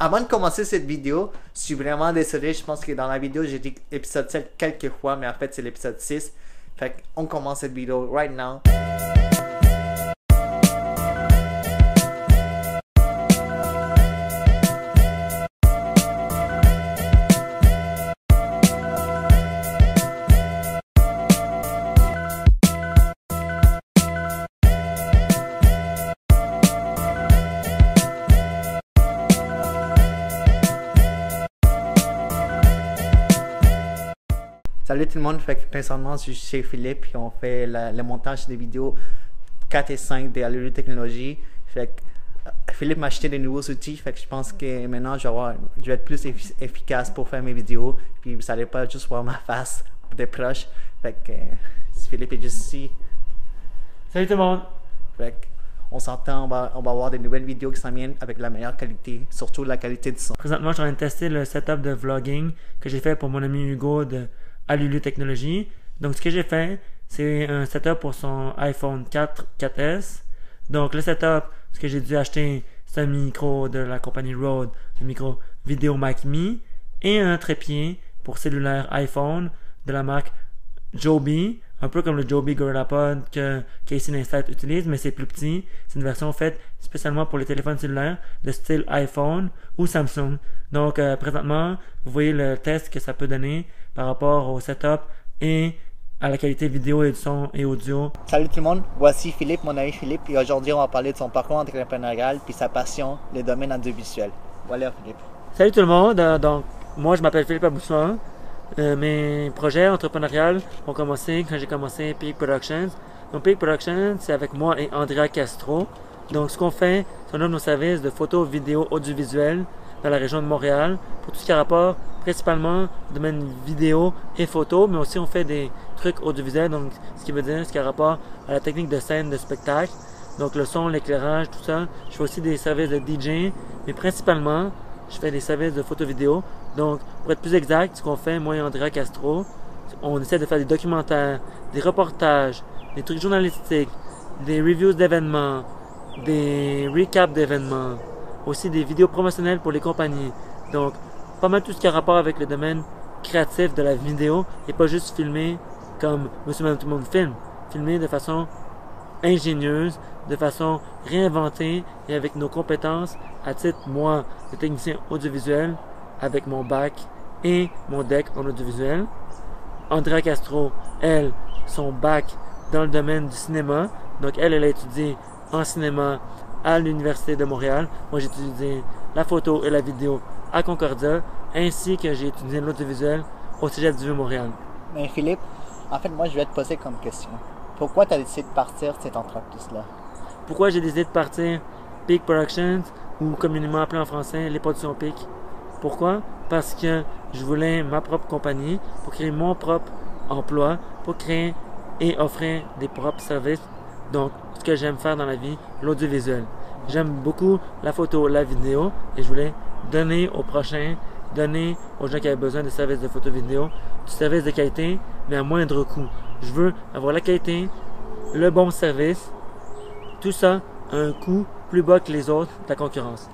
Avant de commencer cette vidéo, je suis vraiment désolé. Je pense que dans la vidéo, j'ai dit épisode 7 quelques fois, mais en fait, c'est l'épisode 6. Fait qu'on commence cette vidéo right now. Salut tout le monde, fait que présentement je suis chez Philippe et on fait le montage des vidéos 4 et 5 de Allure Technologie. Fait que Philippe m'a acheté des nouveaux outils, fait que je pense que maintenant je vais être plus efficace pour faire mes vidéos. Puis vous n'allez pas juste voir ma face de proche. Fait que Philippe est juste ici. Salut tout le monde! Fait que on s'entend, on va avoir des nouvelles vidéos qui s'en viennent avec la meilleure qualité, surtout la qualité du son. Présentement, je suis en train de tester le setup de vlogging que j'ai fait pour mon ami Hugo de Allure Technologie. Donc, ce que j'ai fait, c'est un setup pour son iPhone 4S. Donc, le setup, ce que j'ai dû acheter, c'est un micro de la compagnie Rode, un micro Video Mac Me et un trépied pour cellulaire iPhone de la marque Joby, un peu comme le Joby GorillaPod que Casey Neistat utilise, mais c'est plus petit. C'est une version faite spécialement pour les téléphones cellulaires de style iPhone ou Samsung. Donc, présentement, vous voyez le test que ça peut donner par rapport au setup et à la qualité vidéo et du son et audio. Salut tout le monde, voici Philippe, mon ami Philippe, et aujourd'hui on va parler de son parcours entrepreneurial puis sa passion, les domaines audiovisuels. Voilà Philippe. Salut tout le monde, donc moi je m'appelle Philippe Aboussoin. Mes projets entrepreneuriaux ont commencé quand j'ai commencé Peak Productions. Donc Peak Productions, c'est avec moi et Andrea Castro. Donc ce qu'on fait, c'est qu'on offre nos services de photo, vidéo, audiovisuel dans la région de Montréal pour tout ce qui a rapport principalement au domaine vidéo et photo, mais aussi on fait des trucs audiovisuels, donc ce qui veut dire ce qui a rapport à la technique de scène, de spectacle, donc le son, l'éclairage, tout ça. Je fais aussi des services de DJ, mais principalement je fais des services de photo-vidéo. Donc pour être plus exact, ce qu'on fait, moi et Andrea Castro, on essaie de faire des documentaires, des reportages, des trucs journalistiques, des reviews d'événements, des recaps d'événements, aussi des vidéos promotionnelles pour les compagnies. Donc, pas mal tout ce qui a rapport avec le domaine créatif de la vidéo et pas juste filmer comme Monsieur Madame Tout le monde filme. Filmer de façon ingénieuse, de façon réinventée et avec nos compétences à titre, moi, de technicien audiovisuel, avec mon bac et mon deck en audiovisuel. Andrea Castro, elle, son bac dans le domaine du cinéma. Donc, elle a étudié en cinéma à l'Université de Montréal. Moi, j'ai étudié la photo et la vidéo à Concordia, ainsi que j'ai étudié l'audiovisuel au Cégep du Vieux-Montréal. Mais Philippe, en fait, moi, je vais te poser comme question. Pourquoi tu as décidé de partir de cette entreprise-là? Pourquoi j'ai décidé de partir Peak Productions, ou communément appelé en français les productions Peak? Pourquoi? Parce que je voulais ma propre compagnie pour créer mon propre emploi, pour créer et offrir des propres services. Donc, ce que j'aime faire dans la vie, l'audiovisuel. J'aime beaucoup la photo, la vidéo, et je voulais donner aux prochains, donner aux gens qui avaient besoin de services de photo-vidéo, du service de qualité, mais à moindre coût. Je veux avoir la qualité, le bon service, tout ça à un coût plus bas que les autres de la concurrence.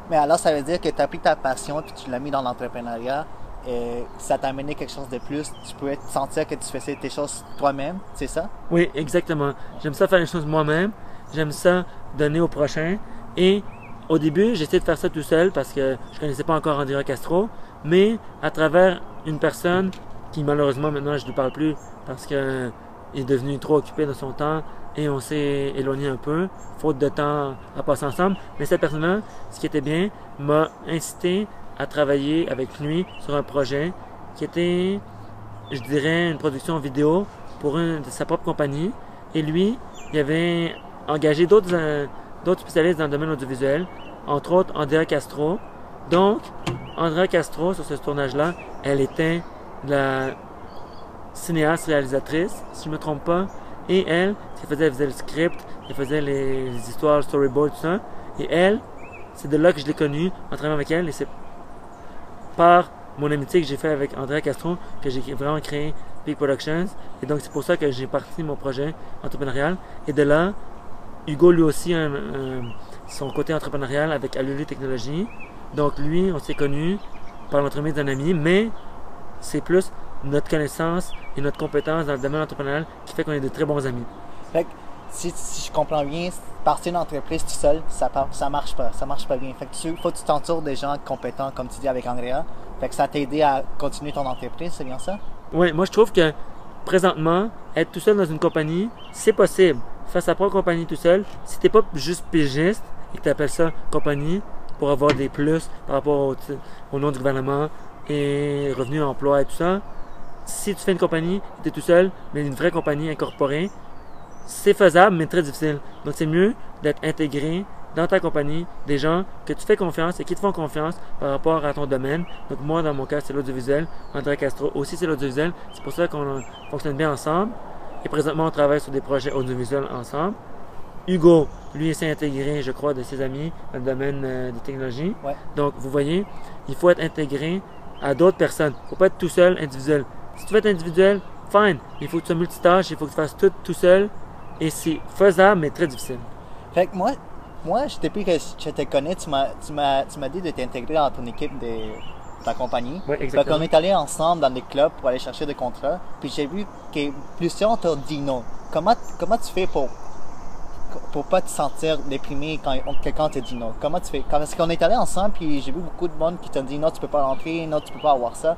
Mais alors, ça veut dire que tu as pris ta passion et tu l'as mis dans l'entrepreneuriat et ça t'a amené quelque chose de plus. Tu pouvais te sentir que tu faisais tes choses toi-même, c'est ça? Oui, exactement. J'aime ça faire les choses moi-même. J'aime ça donner aux prochains. Et au début, j'ai essayé de faire ça tout seul parce que je connaissais pas encore Andrea Castro. Mais à travers une personne qui malheureusement maintenant je ne lui parle plus parce qu'il est devenu trop occupé de son temps et on s'est éloigné un peu, faute de temps à passer ensemble. Mais cette personne-là, ce qui était bien, m'a incité à travailler avec lui sur un projet qui était, je dirais, une production vidéo pour sa propre compagnie. Et lui, il avait engagé d'autres spécialistes dans le domaine audiovisuel, entre autres Andrea Castro. Donc, Andrea Castro, sur ce tournage-là, elle était la cinéaste réalisatrice, si je ne me trompe pas. Et elle faisait le script, elle faisait les histoires, le storyboard, tout ça. Et elle, c'est de là que je l'ai connue en travaillant avec elle. Et c'est par mon amitié que j'ai fait avec Andrea Castro que j'ai vraiment créé Peak Productions. Et donc, c'est pour ça que j'ai parti mon projet entrepreneurial. Et de là, Hugo, lui aussi, son côté entrepreneurial avec Allure Technologie. Donc lui, on s'est connus par l'entremise d'un ami, mais c'est plus notre connaissance et notre compétence dans le domaine entrepreneurial qui fait qu'on est de très bons amis. Fait que, si je comprends bien, partir d'une entreprise tout seul, ça marche pas. Ça marche pas bien. Fait que faut que tu t'entoures des gens compétents, comme tu dis avec Andrea. Fait que ça t'a aidé à continuer ton entreprise, c'est bien ça? Oui, moi je trouve que présentement, être tout seul dans une compagnie, c'est possible. Faire sa propre compagnie tout seul, si t'es pas juste pigiste et que tu appelles ça compagnie pour avoir des plus par rapport au nom du gouvernement et revenus, emploi et tout ça, si tu fais une compagnie, tu es tout seul, mais une vraie compagnie incorporée, c'est faisable, mais très difficile. Donc, c'est mieux d'être intégré dans ta compagnie des gens que tu fais confiance et qui te font confiance par rapport à ton domaine. Donc, moi, dans mon cas, c'est l'audiovisuel. André Castro aussi, c'est l'audiovisuel. C'est pour ça qu'on fonctionne bien ensemble. Et présentement, on travaille sur des projets audiovisuels ensemble. Hugo, lui, il s'est intégré, je crois, de ses amis dans le domaine des technologies. Ouais. Donc, vous voyez, il faut être intégré à d'autres personnes. Il ne faut pas être tout seul, individuel. Si tu veux être individuel, fine. Il faut que tu sois multitâche, il faut que tu fasses tout seul. Et c'est faisable, mais très difficile. Fait que moi depuis que je te connais, tu m'as dit de t'intégrer dans ton équipe de ta compagnie. Oui, exactement. Fait qu'on est allés ensemble dans des clubs pour aller chercher des contrats. Puis j'ai vu que plusieurs t'ont dit non. Comment tu fais pour pas te sentir déprimé quand quelqu'un te dit non? Comment tu fais? Parce qu'on est allés ensemble, puis j'ai vu beaucoup de monde qui t'ont dit non, tu peux pas rentrer, non, tu peux pas avoir ça.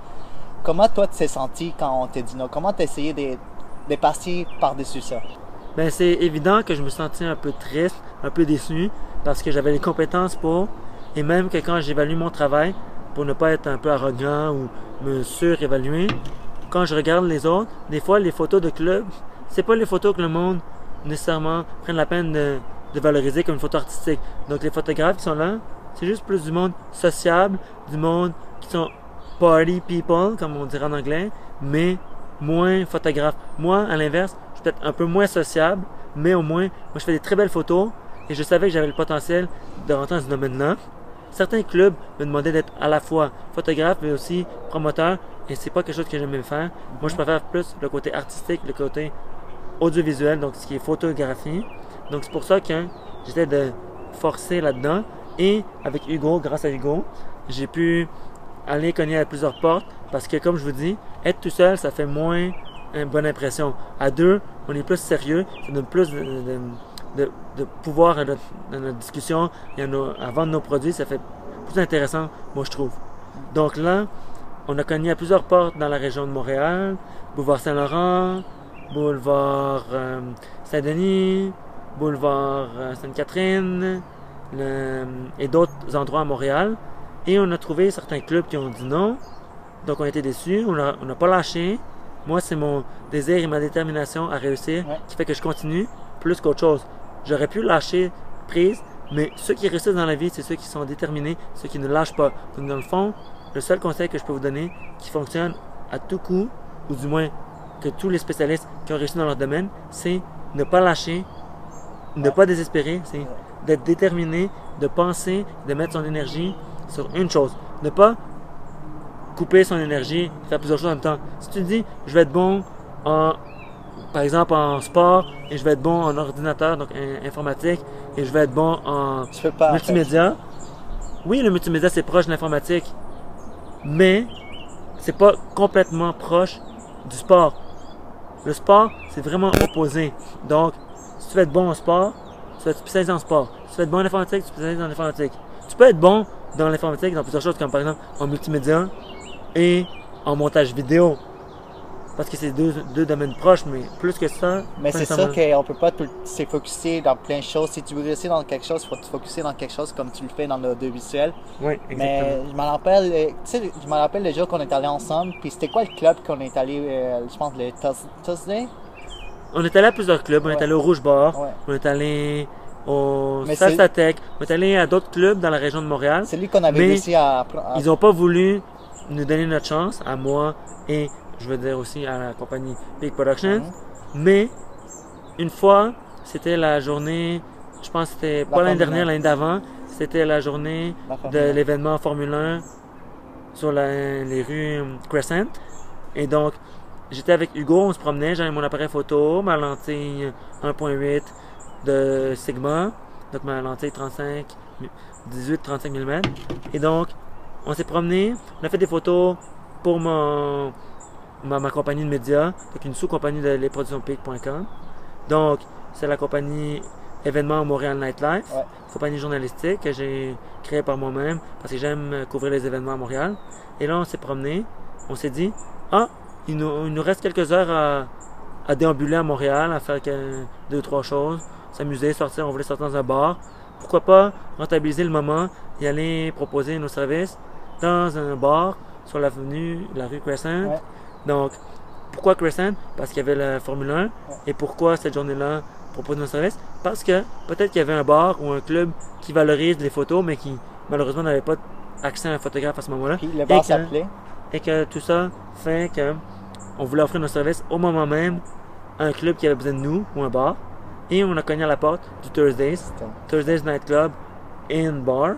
Comment toi tu t'es senti quand on t'a dit non? Comment tu as essayé de passer par-dessus ça? Ben, c'est évident que je me sentais un peu triste, un peu déçu, parce que j'avais les compétences pour, et même que quand j'évalue mon travail, pour ne pas être un peu arrogant ou me surévaluer, quand je regarde les autres, des fois les photos de club, c'est pas les photos que le monde nécessairement prenne la peine de valoriser comme une photo artistique. Donc les photographes qui sont là, c'est juste plus du monde sociable, du monde qui sont party people, comme on dirait en anglais, mais moins photographe. Moi, à l'inverse, je suis peut-être un peu moins sociable, mais au moins, moi je fais des très belles photos et je savais que j'avais le potentiel de rentrer dans ce domaine-là. Certains clubs me demandaient d'être à la fois photographe mais aussi promoteur et c'est pas quelque chose que j'aimais faire. Moi, je préfère plus le côté artistique, le côté audiovisuel, donc ce qui est photographie. Donc c'est pour ça que j'étais de forcer là-dedans et avec Hugo, grâce à Hugo, j'ai pu aller cogner à plusieurs portes parce que comme je vous dis, être tout seul, ça fait moins une bonne impression. À deux, on est plus sérieux, ça donne plus de pouvoir dans notre discussion et à vendre nos produits, ça fait plus intéressant, moi je trouve. Donc là, on a cogné à plusieurs portes dans la région de Montréal, boulevard Saint-Laurent, boulevard Saint-Denis, boulevard Sainte-Catherine et d'autres endroits à Montréal. Et on a trouvé certains clubs qui ont dit non. Donc on a été déçus, on n'a pas lâché. Moi, c'est mon désir et ma détermination à réussir qui fait que je continue plus qu'autre chose. J'aurais pu lâcher prise, mais ceux qui réussissent dans la vie, c'est ceux qui sont déterminés, ceux qui ne lâchent pas. Donc dans le fond, le seul conseil que je peux vous donner, qui fonctionne à tout coup, ou du moins que tous les spécialistes qui ont réussi dans leur domaine, c'est ne pas lâcher, ne pas désespérer, c'est d'être déterminé, de penser, de mettre son énergie sur une chose. Ne pas couper son énergie, faire plusieurs choses en même temps. Si tu te dis, je vais être bon par exemple en sport, et je vais être bon en ordinateur, donc informatique, et je vais être bon en multimédia. Oui, le multimédia, c'est proche de l'informatique, mais c'est pas complètement proche du sport. Le sport, c'est vraiment opposé. Donc, si tu veux être bon en sport, tu vas être spécialisé en sport. Si tu veux être bon en informatique, tu vas être spécialisé en informatique. Tu peux être bon dans l'informatique, dans plusieurs choses, comme par exemple en multimédia et en montage vidéo. Parce que c'est deux domaines proches, mais plus que ça. Mais c'est ça qu'on peut pas se focuser dans plein de choses. Si tu veux réussir dans quelque chose, il faut te focuser dans quelque chose comme tu le fais dans l'audiovisuel. Oui, exactement. Mais je me rappelle le jour qu'on est allé ensemble. Puis c'était quoi le club qu'on est allé, je pense, le Tuesday? On est allé à plusieurs clubs. On est allé au Rouge Bar. Ouais. On est allé au Salsatec. On est allé à d'autres clubs dans la région de Montréal. C'est lui qu'on avait réussi à... Ils n'ont pas voulu nous donner notre chance, à moi et je veux dire aussi à la compagnie Peak Productions. Mais une fois, c'était la journée, je pense que c'était pas l'année dernière, l'année d'avant, c'était la journée de l'événement Formule 1 sur les rues Crescent. Et donc, j'étais avec Hugo, on se promenait, j'avais mon appareil photo, ma lentille 1.8 de Sigma, donc ma lentille 35 18-35 mm. Et donc, on s'est promené, on a fait des photos pour ma compagnie de médias, donc une sous-compagnie de lesproductionspeak.com. Donc, c'est la compagnie événement Montréal Nightlife, compagnie journalistique que j'ai créée par moi-même parce que j'aime couvrir les événements à Montréal. Et là, on s'est promené, on s'est dit, il nous reste quelques heures à déambuler à Montréal, à faire deux ou trois choses, s'amuser, sortir, on voulait sortir dans un bar. Pourquoi pas rentabiliser le moment et aller proposer nos services dans un bar sur la rue Crescent. Ouais. Donc, pourquoi Crescent? Parce qu'il y avait la Formule 1. Et pourquoi cette journée-là propose nos services? Parce que peut-être qu'il y avait un bar ou un club qui valorise les photos, mais qui malheureusement n'avait pas accès à un photographe à ce moment-là. Puis le bar s'appelait. Et que tout ça fait que on voulait offrir nos services au moment même à un club qui avait besoin de nous ou un bar. Et on a cogné à la porte du Thursdays Night Club and Bar.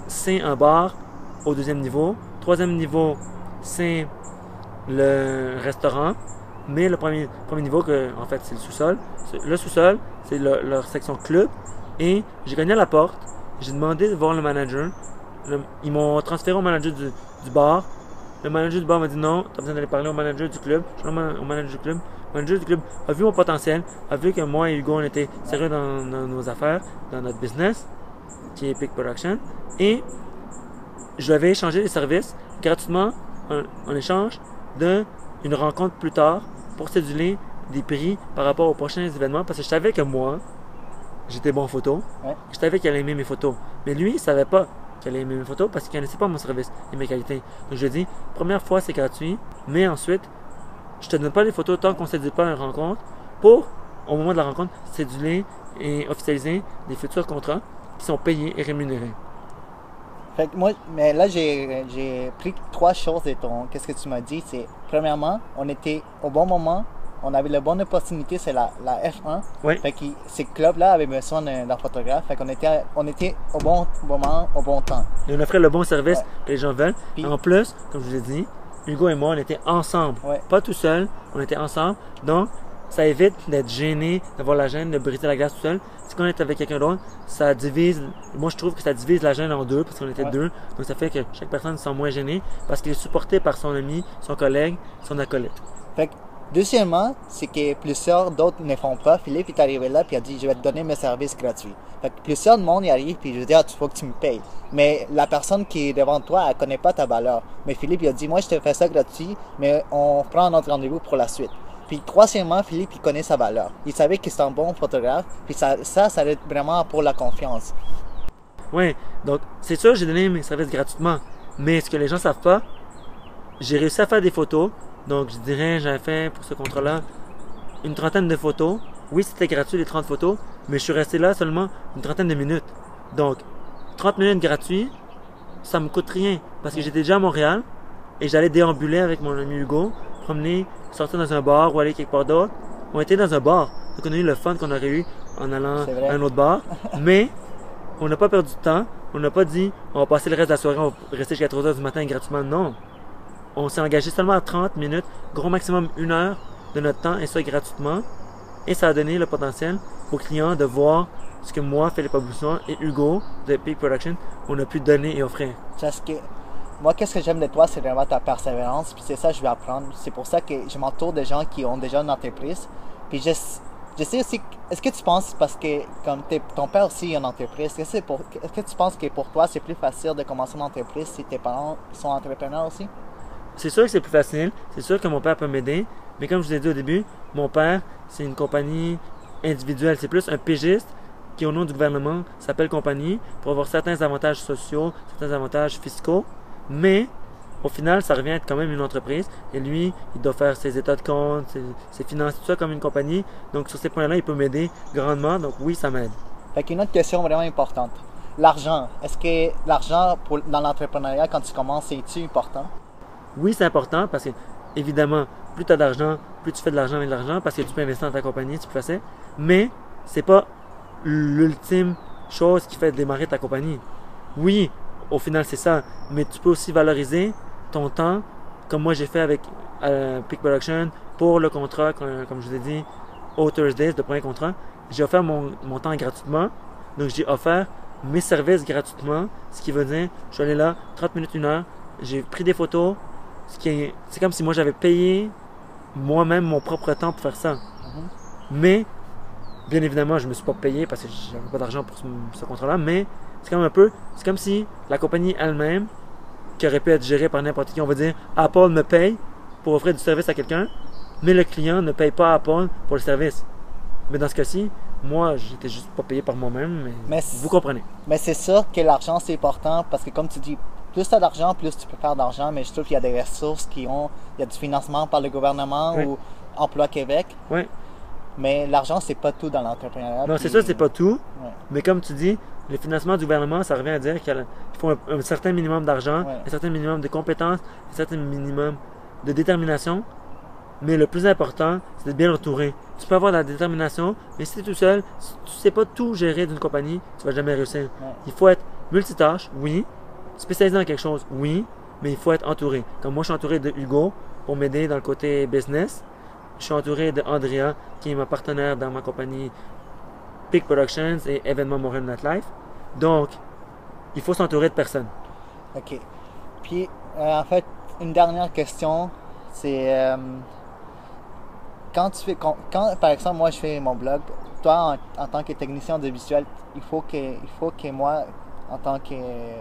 C'est un bar au deuxième niveau. Troisième niveau, c'est le restaurant. Mais le premier niveau, en fait, c'est le sous-sol. Le sous-sol, c'est leur section club. Et j'ai cogné à la porte. J'ai demandé de voir le manager. Ils m'ont transféré au manager du bar. Le manager du bar m'a dit non, tu as besoin d'aller parler au manager du club. Je suis au manager du club. Le manager du club a vu mon potentiel, a vu que moi et Hugo, on était sérieux dans nos affaires, dans notre business, qui est Peak Production. Et je lui avais échangé des services gratuitement en échange d'une rencontre plus tard pour céduler des prix par rapport aux prochains événements parce que je savais que moi, j'étais bon en photo. Je savais qu'il allait aimer mes photos. Mais lui, il savait pas qu'il allait aimer mes photos parce qu'il ne connaissait pas mon service et mes qualités. Donc je lui ai dit, première fois c'est gratuit, mais ensuite, je te donne pas les photos tant qu'on ne cédule pas une rencontre pour, au moment de la rencontre, céduler et officialiser des futurs contrats qui sont payés et rémunérés. Fait que moi, mais là, j'ai pris trois choses de qu'est-ce que tu m'as dit. C'est, premièrement, on était au bon moment, on avait la bonne opportunité, c'est la F1. Oui. Fait que ces clubs-là avaient besoin d'un photographe. Fait qu'on était au bon moment, au bon temps. Et on offrait le bon service que les gens veulent. Puis, en plus, comme je vous ai dit, Hugo et moi, on était ensemble. Pas tout seul, on était ensemble. Donc, ça évite d'être gêné, d'avoir la gêne, de briser la glace tout seul. Si on est avec quelqu'un d'autre, ça divise. Moi, je trouve que ça divise la gêne en deux parce qu'on était deux. Donc, ça fait que chaque personne se sent moins gênée parce qu'il est supporté par son ami, son collègue, son acolyte. Fait que, deuxièmement, c'est que plusieurs d'autres ne font pas. Philippe est arrivé là et a dit, je vais te donner mes services gratuits. Fait que plusieurs de monde y arrive puis je dis, tu faut que tu me payes. Mais la personne qui est devant toi, elle connaît pas ta valeur. Mais Philippe, il a dit, moi, je te fais ça gratuit, mais on prend un autre rendez-vous pour la suite. Puis troisièmement, Philippe, il connaît sa valeur. Il savait qu'il est un bon photographe. Puis ça aide vraiment pour la confiance. Oui, donc c'est sûr, j'ai donné mes services gratuitement. Mais ce que les gens savent pas, j'ai réussi à faire des photos. Donc je dirais, j'avais fait pour ce contrat-là une trentaine de photos. Oui, c'était gratuit les 30 photos, mais je suis resté là seulement une trentaine de minutes. Donc 30 minutes gratuits, ça me coûte rien. Parce que j'étais déjà à Montréal et j'allais déambuler avec mon ami Hugo, promener, sortir dans un bar ou aller quelque part d'autre. On était dans un bar. Donc on a eu le fun qu'on aurait eu en allant à un autre bar. Mais on n'a pas perdu de temps. On n'a pas dit on va passer le reste de la soirée, on va rester jusqu'à 3h du matin gratuitement. Non. On s'est engagé seulement à 30 minutes, gros maximum 1 heure de notre temps et ça gratuitement. Et ça a donné le potentiel aux clients de voir ce que moi, Philippe Abuisson et Hugo de Peak Production, on a pu donner et offrir. Parce que moi, qu'est-ce que j'aime de toi, c'est vraiment ta persévérance. Puis c'est ça que je vais apprendre. C'est pour ça que je m'entoure de gens qui ont déjà une entreprise. Puis je sais aussi, est-ce que tu penses, parce que comme ton père aussi a une entreprise, est-ce que tu penses que pour toi, c'est plus facile de commencer une entreprise si tes parents sont entrepreneurs aussi? C'est sûr que c'est plus facile. C'est sûr que mon père peut m'aider. Mais comme je vous ai dit au début, mon père, c'est une compagnie individuelle. C'est plus un pigiste qui, au nom du gouvernement, s'appelle compagnie pour avoir certains avantages sociaux, certains avantages fiscaux. Mais, au final, ça revient à être quand même une entreprise. Et lui, il doit faire ses états de compte, ses finances, tout ça comme une compagnie. Donc, sur ces points-là, il peut m'aider grandement. Donc, oui, ça m'aide. Fait qu'une autre question vraiment importante. L'argent. Est-ce que l'argent dans l'entrepreneuriat, quand tu commences, c'est-tu important? Oui, c'est important parce que, évidemment, plus tu as d'argent, plus tu fais de l'argent avec de l'argent parce que tu peux investir dans ta compagnie, c'est plus facile. Mais, c'est pas l'ultime chose qui fait démarrer ta compagnie. Oui, au final, c'est ça. Mais tu peux aussi valoriser ton temps, comme moi j'ai fait avec Peak Production pour le contrat, comme je vous ai dit, au Thursdays, le premier contrat. J'ai offert mon temps gratuitement. Donc, j'ai offert mes services gratuitement, ce qui veut dire, je suis allé là 30 minutes, 1 heure, j'ai pris des photos, c'est comme si moi j'avais payé moi-même mon propre temps pour faire ça. Mais, bien évidemment, je ne me suis pas payé parce que j'avais pas d'argent pour ce contrat-là, mais c'est comme si la compagnie elle-même, qui aurait pu être gérée par n'importe qui, on va dire, Apple me paye pour offrir du service à quelqu'un, mais le client ne paye pas Apple pour le service. Mais dans ce cas-ci, moi, j'étais juste pas payé par moi-même, mais vous comprenez. Mais c'est sûr que l'argent, c'est important parce que, comme tu dis, plus tu as d'argent, plus tu peux faire d'argent, mais je trouve qu'il y a des ressources il y a du financement par le gouvernement ou Emploi Québec. Oui. Mais l'argent, c'est pas tout dans l'entrepreneuriat. Non, c'est ça, c'est pas tout. Mais comme tu dis, le financement du gouvernement, ça revient à dire qu'il faut un certain minimum d'argent, un certain minimum de compétences, un certain minimum de détermination. Mais le plus important, c'est d'être bien entouré. Tu peux avoir de la détermination, mais si tu es tout seul, si tu ne sais pas tout gérer d'une compagnie, tu ne vas jamais réussir. Il faut être multitâche, oui. Spécialisé dans quelque chose, oui. Mais il faut être entouré. Comme moi, je suis entouré de Hugo pour m'aider dans le côté business. Je suis entouré de Andrea, qui est ma partenaire dans ma compagnie Peak Productions et Événements Montréal Nightlife. Donc, il faut s'entourer de personnes. OK. Puis, en fait, une dernière question, c'est quand, par exemple, moi je fais mon blog, toi en tant que technicien audiovisuel, il faut que moi, en tant que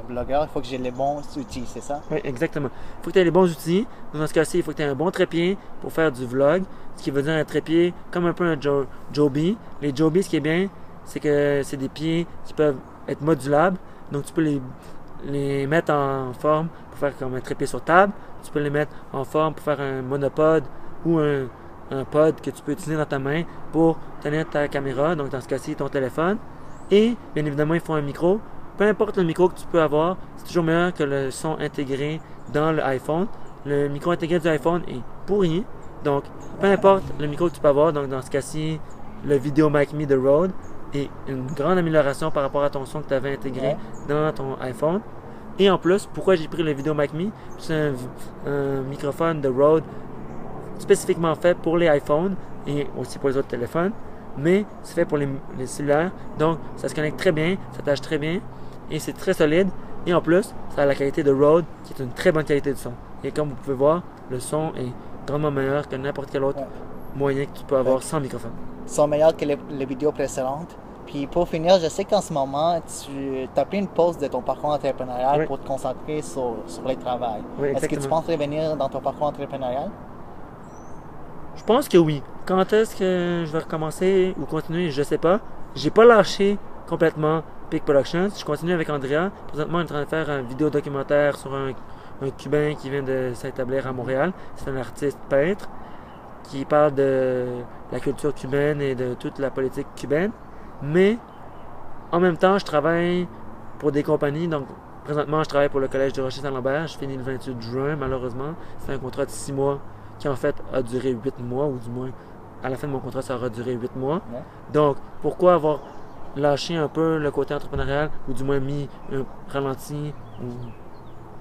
blogueur, il faut que j'ai les bons outils, c'est ça? Oui, exactement. Il faut que tu aies les bons outils. Dans ce cas-ci, il faut que tu aies un bon trépied pour faire du vlog, ce qui veut dire un trépied comme un peu un Joby. Les Joby, ce qui est bien, c'est que c'est des pieds qui peuvent être modulables. Donc, tu peux les mettre en forme pour faire comme un trépied sur table. Tu peux les mettre en forme pour faire un monopode ou un pod que tu peux utiliser dans ta main pour tenir ta caméra, donc dans ce cas-ci, ton téléphone. Et, bien évidemment, il faut un micro. Peu importe le micro que tu peux avoir, c'est toujours meilleur que le son intégré dans l'iPhone. Le micro intégré du iPhone est pourri. Donc, peu importe le micro que tu peux avoir, donc dans ce cas-ci, le Video Mic Me de Rode est une grande amélioration par rapport à ton son que tu avais intégré dans ton iPhone. Et en plus, pourquoi j'ai pris le Video Mic Me? C'est un microphone de Rode spécifiquement fait pour les iPhones et aussi pour les autres téléphones. Mais c'est fait pour les cellulaires. Donc, ça se connecte très bien, ça tâche très bien. Et c'est très solide. Et en plus, ça a la qualité de Rode, qui est une très bonne qualité de son. Et comme vous pouvez voir, le son est grandement meilleur que n'importe quel autre moyen que tu peux avoir sans microphone. Ils sont meilleurs que les vidéos précédentes. Puis pour finir, je sais qu'en ce moment, tu as pris une pause de ton parcours entrepreneurial pour te concentrer sur le travail. Est-ce que tu penses revenir dans ton parcours entrepreneurial? Je pense que oui. Quand est-ce que je vais recommencer ou continuer, je ne sais pas. J'ai pas lâché complètement Peak Productions. Je continue avec Andrea. Présentement, on est en train de faire un vidéo documentaire sur un Cubain qui vient de s'établir à Montréal. C'est un artiste peintre qui parle de la culture cubaine et de toute la politique cubaine. Mais en même temps, je travaille pour des compagnies. Donc, présentement, je travaille pour le Collège de Rocher-Saint-Lambert. Je finis le 28 juin, malheureusement. C'est un contrat de 6 mois qui, en fait, a duré 8 mois, ou du moins, à la fin de mon contrat, ça aura duré 8 mois. Donc, pourquoi avoir lâché un peu le côté entrepreneurial, ou du moins mis un ralenti, ou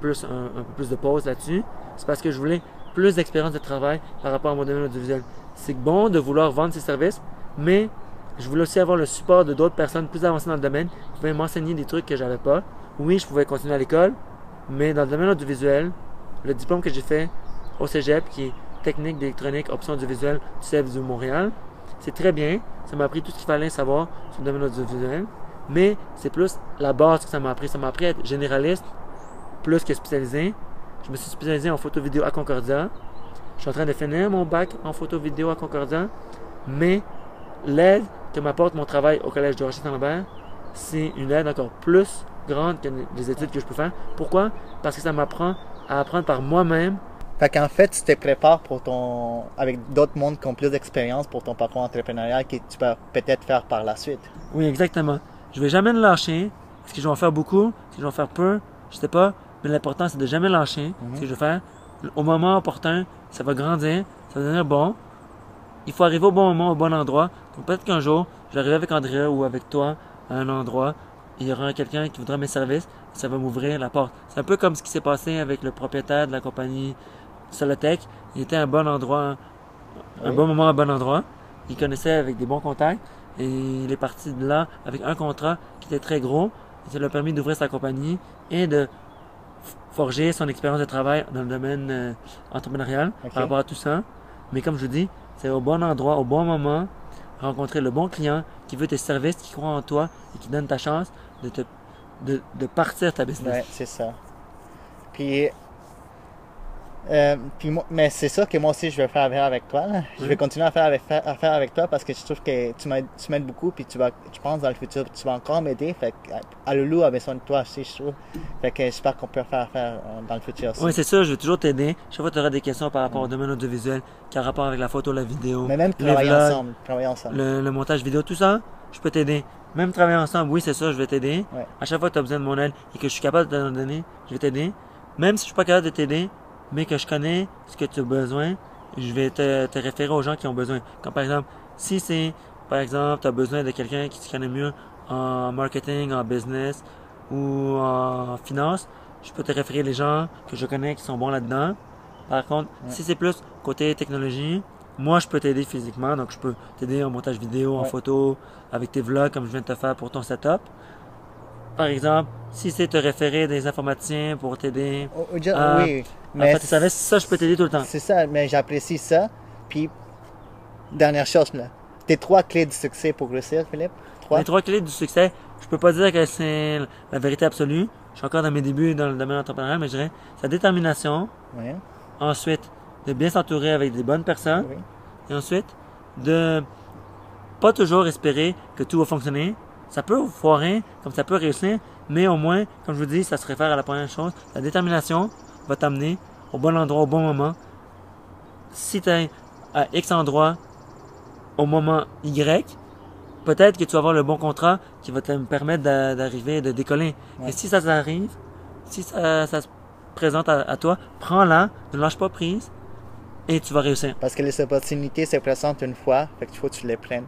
plus un peu plus de pause là-dessus? C'est parce que je voulais plus d'expérience de travail par rapport à mon domaine audiovisuel. C'est bon de vouloir vendre ses services, mais je voulais aussi avoir le support de d'autres personnes plus avancées dans le domaine qui pouvaient m'enseigner des trucs que j'avais pas. Oui, je pouvais continuer à l'école, mais dans le domaine audiovisuel, le diplôme que j'ai fait au Cégep, qui est technique d'électronique, option audiovisuelle du CEF de Montréal, c'est très bien. Ça m'a appris tout ce qu'il fallait savoir sur le domaine audiovisuel, mais c'est plus la base que ça m'a appris. Ça m'a appris à être généraliste plus que spécialisé. Je me suis spécialisé en photo-vidéo à Concordia. Je suis en train de finir mon bac en photo-vidéo à Concordia, mais l'aide que m'apporte mon travail au Collège de Rocher-Saint-Lambert, c'est une aide encore plus grande que les études que je peux faire. Pourquoi? Parce que ça m'apprend à apprendre par moi-même. Fait qu'en fait, tu te prépares avec d'autres mondes qui ont plus d'expérience pour ton parcours entrepreneurial que tu peux peut-être faire par la suite. Oui, exactement. Je vais jamais le lâcher. Est-ce que je vais en faire beaucoup? Est-ce que je vais en faire peu? Je sais pas. Mais l'important, c'est de jamais lâcher ce que je vais faire. Au moment opportun, ça va grandir, ça va devenir bon. Il faut arriver au bon moment, au bon endroit. Donc peut-être qu'un jour, je vais arriver avec Andrea ou avec toi à un endroit. Il y aura quelqu'un qui voudra mes services. Et ça va m'ouvrir la porte. C'est un peu comme ce qui s'est passé avec le propriétaire de la compagnie Solotech. Il était à un bon endroit, un bon moment à un bon endroit. Il connaissait avec des bons contacts. Et il est parti de là avec un contrat qui était très gros. ça lui a permis d'ouvrir sa compagnie et de forger son expérience de travail dans le domaine entrepreneurial par rapport à tout ça. Mais comme je vous dis, c'est au bon endroit, au bon moment, rencontrer le bon client qui veut tes services, qui croit en toi et qui donne ta chance de partir ta business. Ouais, c'est ça. Puis mais c'est ça que moi aussi je vais faire avec toi. Là. Je vais continuer à faire avec toi parce que je trouve que tu m'aides beaucoup puis je pense dans le futur tu vas encore m'aider. Fait que Alulu a besoin de toi aussi, je trouve. Fait que j'espère qu'on peut faire affaire dans le futur aussi. Oui, c'est ça, je vais toujours t'aider. Chaque fois que tu auras des questions par rapport au domaine audiovisuel qui a rapport avec la photo, la vidéo, mais même travailler ensemble. Le montage vidéo, tout ça, je peux t'aider. Même travailler ensemble, oui, c'est ça, je vais t'aider. Ouais. À chaque fois que tu as besoin de mon aide et que je suis capable de t'en donner, je vais t'aider. Même si je suis pas capable de t'aider, mais que je connais ce que tu as besoin, je vais te référer aux gens qui ont besoin. Comme par exemple, si c'est, par exemple, tu as besoin de quelqu'un qui se connaît mieux en marketing, en business ou en finance, je peux te référer les gens que je connais qui sont bons là-dedans. Par contre, si c'est plus côté technologie, moi je peux t'aider physiquement, donc je peux t'aider en montage vidéo, en photo, avec tes vlogs comme je viens de te faire pour ton setup. Par exemple, si c'est te référer des informaticiens pour t'aider oui, mais faire tes services, ça je peux t'aider tout le temps. C'est ça, mais j'apprécie ça. Puis, dernière chose, là. Tes 3 clés du succès pour réussir, Philippe? Les 3 clés du succès, je peux pas dire que c'est la vérité absolue. Je suis encore dans mes débuts dans le domaine entrepreneurial, mais je dirais sa détermination. Oui. Ensuite, de bien s'entourer avec des bonnes personnes. Oui. Et ensuite, de pas toujours espérer que tout va fonctionner. Ça peut foirer, comme ça peut réussir, mais au moins, comme je vous dis, ça se réfère à la première chose. La détermination va t'amener au bon endroit, au bon moment. Si tu es à X endroit, au moment Y, peut-être que tu vas avoir le bon contrat qui va te permettre d'arriver, de décoller. Et si ça t'arrive, si ça se présente à toi, prends-la, ne lâche pas prise et tu vas réussir. Parce que les opportunités se présentent une fois, fait qu'il faut que tu les prennes.